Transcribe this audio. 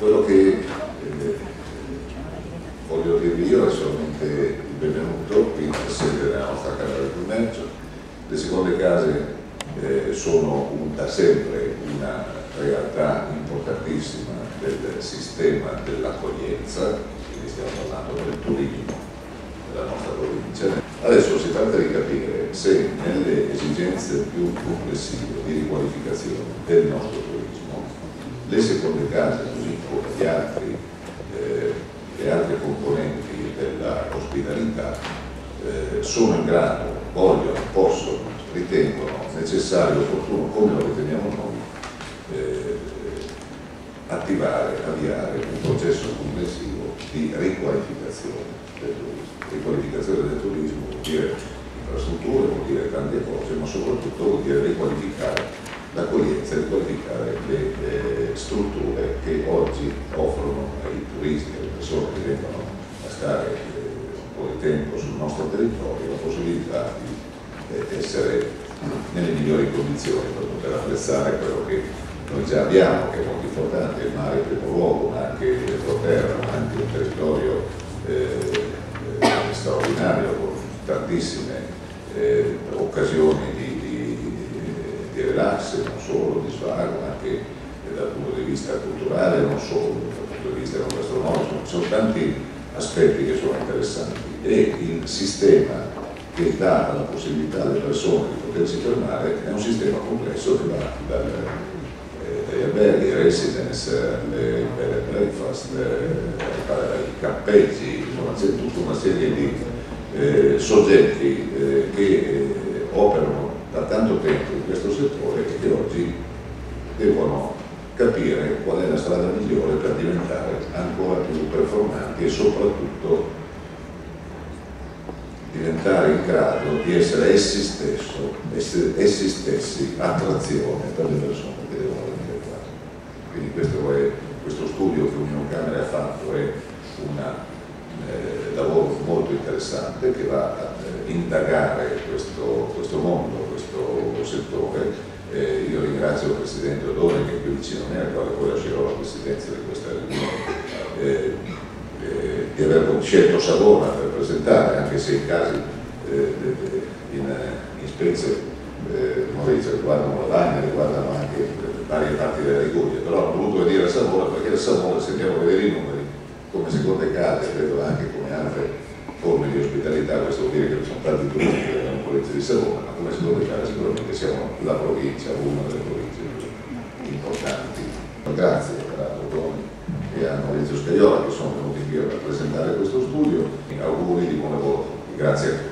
Quello che voglio dirvi io è solamente il benvenuto qui nella sede della nostra Camera di Commercio. Le seconde case sono da sempre una realtà importantissima del sistema dell'accoglienza, quindi stiamo parlando del turismo della nostra provincia. Adesso si tratta di capire se nelle esigenze più complessive di riqualificazione del nostro turismo le seconde case, così come le altre componenti della ospitalità, sono in grado, vogliono, possono, ritengono necessario, opportuno, come lo riteniamo noi, avviare un processo complessivo di riqualificazione del turismo. Riqualificazione del turismo vuol dire infrastrutture, vuol dire tante cose, ma soprattutto vuol dire riqualificare l'accoglienza, riqualificare le strutture che oggi offrono ai turisti, alle persone che vengono a stare un po' di tempo sul nostro territorio, la possibilità di essere nelle migliori condizioni per poter apprezzare quello che noi già abbiamo, che è molto importante, il mare in primo luogo, ma anche l'entroterra, ma anche un territorio straordinario con tantissime occasioni di relax, non solo, di svago, anche dal punto di vista culturale, non solo dal punto di vista gastronomico, ci sono tanti aspetti che sono interessanti e il sistema che dà la possibilità alle persone di potersi fermare è un sistema complesso che va dagli alberghi, residence, le bed and breakfast, i campeggi, insomma c'è tutta una serie di soggetti che operano da tanto tempo in questo settore e che oggi devono capire qual è la strada migliore per diventare ancora più performanti e soprattutto diventare in grado di essere essi stessi attrazione per le persone che devono venire qua. Quindi questo studio che Unione Camere ha fatto è un lavoro molto interessante che va a indagare questo mondo, questo settore. Io ringrazio il Presidente Odone che è qui vicino a me, al quale poi lascerò la presidenza di questa riunione, di aver scelto Savona per presentare, anche se in casi in specie Maurizio riguardano la Lagna, riguardano anche varie parti della Liguria, però ho voluto venire a Savona perché a Savona, se andiamo a vedere i numeri, come seconde case, credo anche come altre forme di ospitalità, questo vuol dire che ci sono tanti turisti che vengono in provincia di Savona, ma come seconde case sicuramente siamo la provincia, una delle province più importanti. Grazie a Odone e a Maurizio Scaiola che sono venuti qui a presentare questo studio, auguri di buon lavoro, grazie a tutti.